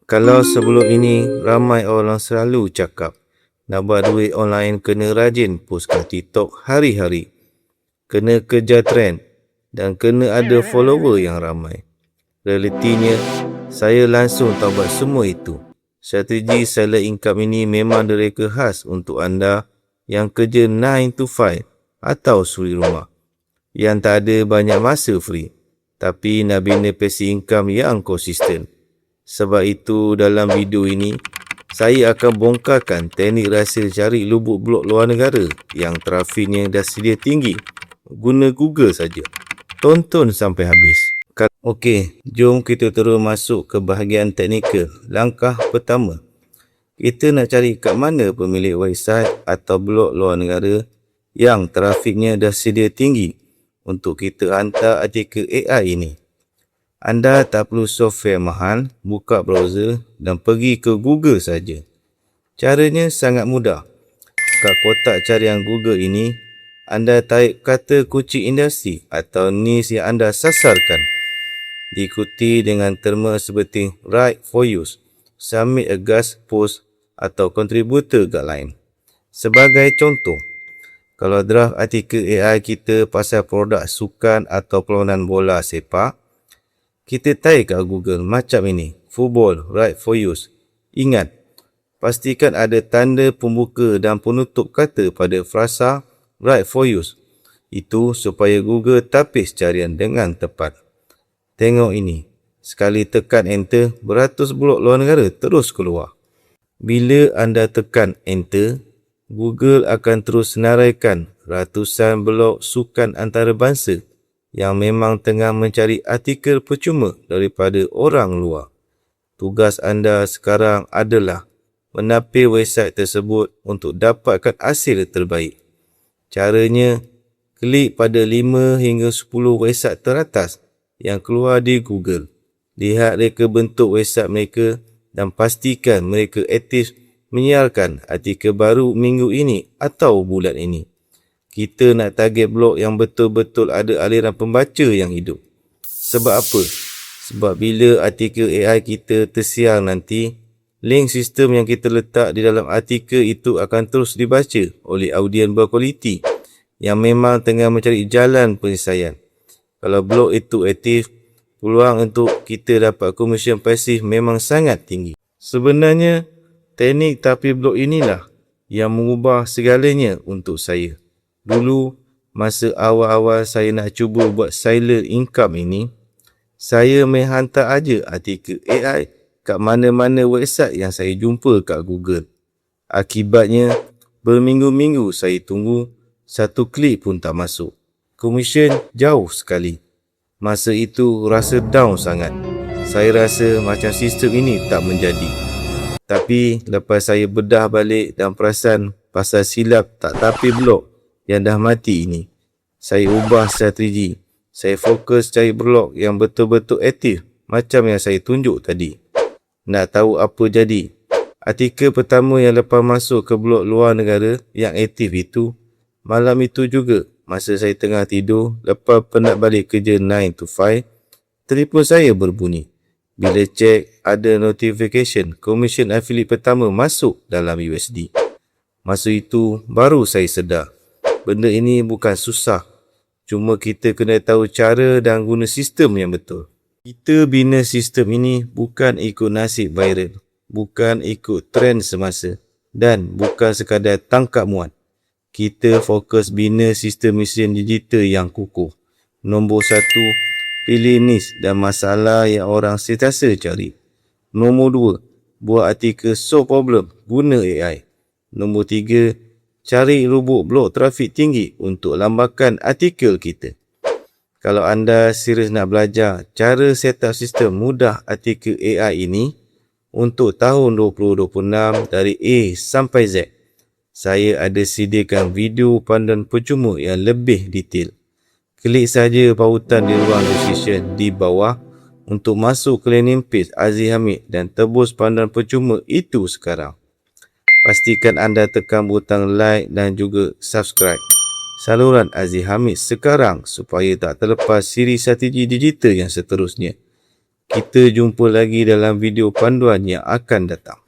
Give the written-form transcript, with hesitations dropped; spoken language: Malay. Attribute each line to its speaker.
Speaker 1: Kalau sebelum ini ramai orang selalu cakap nak buat duit online kena rajin post kat TikTok hari-hari, kena kejar trend dan kena ada follower yang ramai. Realitinya, saya langsung taubat semua itu. Strategi silent income ini memang direka khas untuk anda yang kerja 9 to 5 atau suri rumah, yang tak ada banyak masa free, tapi nak bina passive income yang konsisten. Sebab itu dalam video ini, saya akan bongkarkan teknik rahsia cari lubuk blog luar negara yang trafiknya dah sedia tinggi. Guna Google saja. Tonton sampai habis. Okey, jom kita terus masuk ke bahagian teknikal. Langkah pertama, kita nak cari kat mana pemilik website atau blog luar negara yang trafiknya dah sedia tinggi untuk kita hantar artikel AI ini. Anda tak perlu software mahal, buka browser dan pergi ke Google saja. Caranya sangat mudah. Kat kotak carian Google ini, anda type kata kunci industri atau niche yang anda sasarkan. Diikuti dengan terma seperti write for use, submit a guest post atau contributor guideline. Sebagai contoh, kalau draft artikel AI kita pasal produk sukan atau perlawanan bola sepak, kita type kat Google macam ini, football, right for use. Ingat, pastikan ada tanda pembuka dan penutup kata pada frasa right for use. Itu supaya Google tapis carian dengan tepat. Tengok ini, sekali tekan enter, beratus blog luar negara terus keluar. Bila anda tekan enter, Google akan terus senaraikan ratusan blog sukan antarabangsa yang memang tengah mencari artikel percuma daripada orang luar. Tugas anda sekarang adalah menapis website tersebut untuk dapatkan hasil terbaik. Caranya, klik pada 5 hingga 10 website teratas yang keluar di Google. Lihat reka bentuk website mereka dan pastikan mereka aktif menyiarkan artikel baru minggu ini atau bulan ini. Kita nak target blog yang betul-betul ada aliran pembaca yang hidup. Sebab apa? Sebab bila artikel AI kita tersiar nanti, link sistem yang kita letak di dalam artikel itu akan terus dibaca oleh audien berkualiti yang memang tengah mencari jalan penyelesaian. Kalau blog itu aktif, peluang untuk kita dapat komisen pasif memang sangat tinggi. Sebenarnya, teknik tapi blog inilah yang mengubah segalanya untuk saya. Dulu, masa awal-awal saya nak cuba buat silent income ini, saya menghantar aja artikel AI kat mana-mana website yang saya jumpa kat Google. Akibatnya, berminggu-minggu saya tunggu, satu klik pun tak masuk. Komisen jauh sekali. Masa itu rasa down sangat. Saya rasa macam sistem ini tak menjadi. Tapi lepas saya bedah balik dan perasan pasal silap tak tapi blog yang dah mati ini, saya ubah strategi. Saya fokus cari blog yang betul-betul aktif macam yang saya tunjuk tadi. Nak tahu apa jadi? Artikel pertama yang lepas masuk ke blog luar negara yang aktif itu, malam itu juga masa saya tengah tidur, lepas penat balik kerja 9 to 5, telefon saya berbunyi. Bila cek, ada notification komisen affiliate pertama masuk dalam USD. Masa itu, baru saya sedar. Benda ini bukan susah. Cuma kita kena tahu cara dan guna sistem yang betul. Kita bina sistem ini bukan ikut nasib viral, bukan ikut trend semasa dan bukan sekadar tangkap muat. Kita fokus bina sistem mesin digital yang kukuh. Nombor 1, pilih niche dan masalah yang orang sentiasa cari. Nombor 2, buat artikel solve problem guna AI. Nombor 3, cari lubuk blog trafik tinggi untuk lambakan artikel kita. Kalau anda serius nak belajar cara set up sistem mudah artikel AI ini untuk tahun 2026 dari A sampai Z, saya ada sediakan video panduan percuma yang lebih detail. Klik saja pautan di ruang description di bawah untuk masuk ke landing page Aziz Hamid dan tebus panduan percuma itu sekarang. Pastikan anda tekan butang like dan juga subscribe saluran Aziz Hamid sekarang supaya tak terlepas siri strategi digital yang seterusnya. Kita jumpa lagi dalam video panduan yang akan datang.